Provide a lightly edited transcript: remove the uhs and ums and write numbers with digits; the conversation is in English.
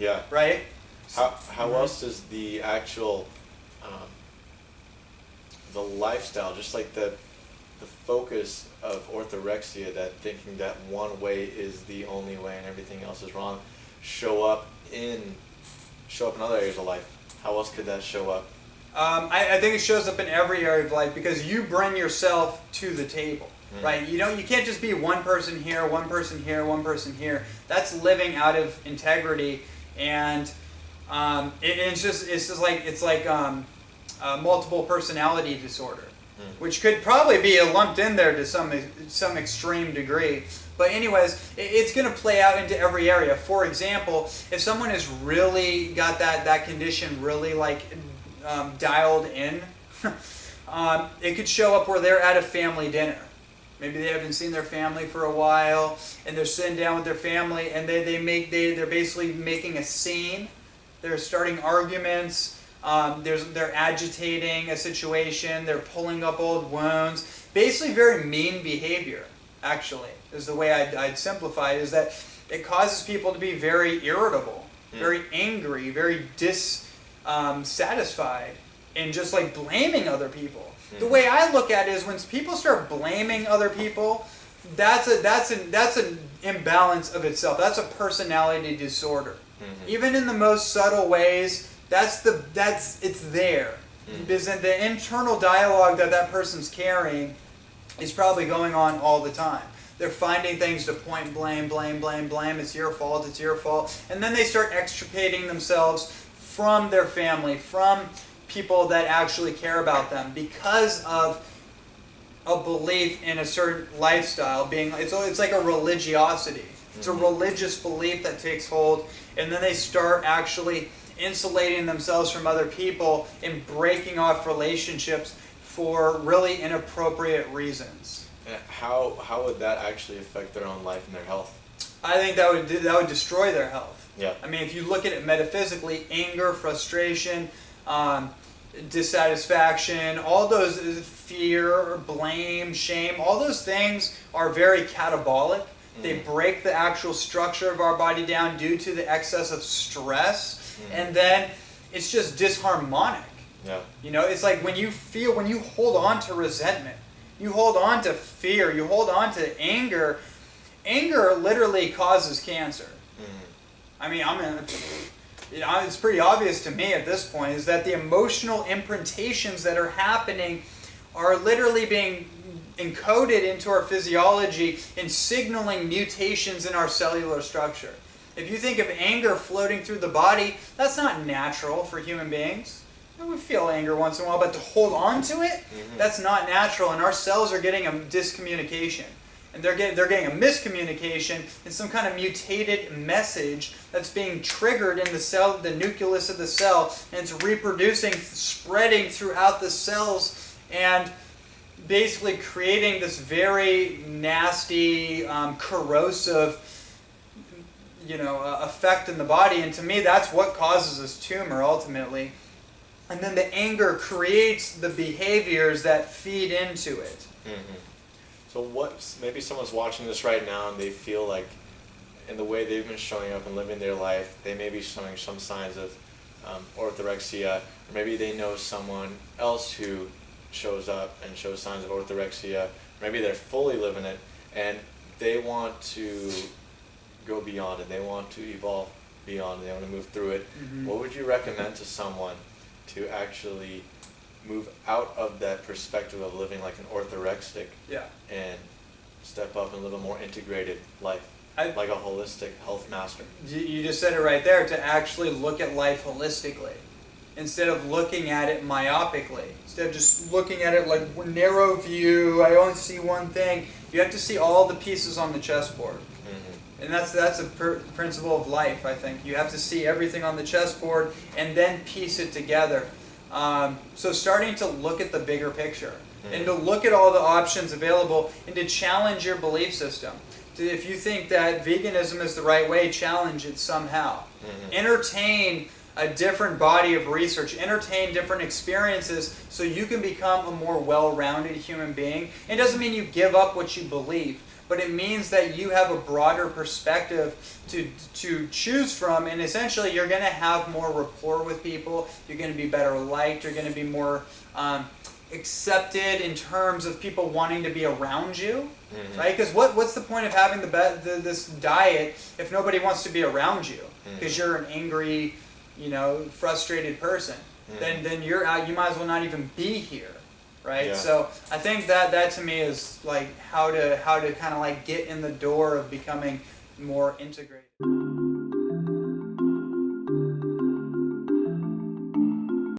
Yeah. Right? How else does the actual the lifestyle, just like the focus of orthorexia, that thinking that one way is the only way and everything else is wrong, show up in other areas of life? How else could that show up? I think it shows up in every area of life because you bring yourself to the table, right? You can't just be one person here, one person here, one person here. That's living out of integrity, and it's like multiple personality disorder, which could probably be lumped in there to some extreme degree. But anyways, it's going to play out into every area. For example, if someone has really got that condition really dialed in, it could show up where they're at a family dinner. Maybe they haven't seen their family for a while, and they're sitting down with their family, and they're basically making a scene. They're starting arguments. They're agitating a situation. They're pulling up old wounds. Basically, very mean behavior. Actually, is the way I'd simplify it. Is that it causes people to be very irritable, very angry, very dissatisfied, and just like blaming other people. The way I look at it is when people start blaming other people, that's an imbalance of itself. That's a personality disorder. Even in the most subtle ways, it's there. Because the internal dialogue that person's carrying is probably going on all the time. They're finding things to point blame. It's your fault. And then they start extricating themselves from their family, from people that actually care about them because of a belief in a certain lifestyle. It's like a religiosity. It's a religious belief that takes hold, and then they start actually insulating themselves from other people and breaking off relationships for really inappropriate reasons. And how would that actually affect their own life and their health? I think that would destroy their health. Yeah. I mean, if you look at it metaphysically, anger, frustration, dissatisfaction, all those, fear, blame, shame, all those things are very catabolic. They break the actual structure of our body down due to the excess of stress, and then it's just disharmonic. Yeah. It's like when you hold on to resentment, you hold on to fear, you hold on to anger. Anger literally causes cancer. I mean, it's pretty obvious to me at this point is that the emotional imprintations that are happening are literally being encoded into our physiology and signaling mutations in our cellular structure. If you think of anger floating through the body, that's not natural for human beings. We feel anger once in a while, but to hold on to it, that's not natural, and our cells are getting a discommunication. And they're getting a miscommunication and some kind of mutated message that's being triggered in the cell, the nucleus of the cell, and it's reproducing, spreading throughout the cells, and basically creating this very nasty, corrosive, effect in the body. And to me, that's what causes this tumor ultimately. And then the anger creates the behaviors that feed into it. So maybe someone's watching this right now and they feel like in the way they've been showing up and living their life, they may be showing some signs of orthorexia, or maybe they know someone else who shows up and shows signs of orthorexia, or maybe they're fully living it and they want to go beyond it, they want to evolve beyond it, they want to move through it. What would you recommend to someone to actually move out of that perspective of living like an orthorexic and step up and live a more integrated life, like a holistic health master? You just said it right there, to actually look at life holistically instead of looking at it myopically, instead of just looking at it like narrow view, I only see one thing. You have to see all the pieces on the chessboard. And that's a principle of life, I think. You have to see everything on the chessboard and then piece it together. So starting to look at the bigger picture and to look at all the options available and to challenge your belief system. If you think that veganism is the right way, challenge it somehow. Entertain a different body of research, entertain different experiences so you can become a more well-rounded human being. It doesn't mean you give up what you believe, but it means that you have a broader perspective to choose from, and essentially you're going to have more rapport with people, you're going to be better liked, you're going to be more accepted in terms of people wanting to be around you, right? Because what's the point of having this diet if nobody wants to be around you? Because you're an angry, frustrated person. Then you might as well not even be here, right? Yeah. So I think that to me is like how to kind of like get in the door of becoming more integrated.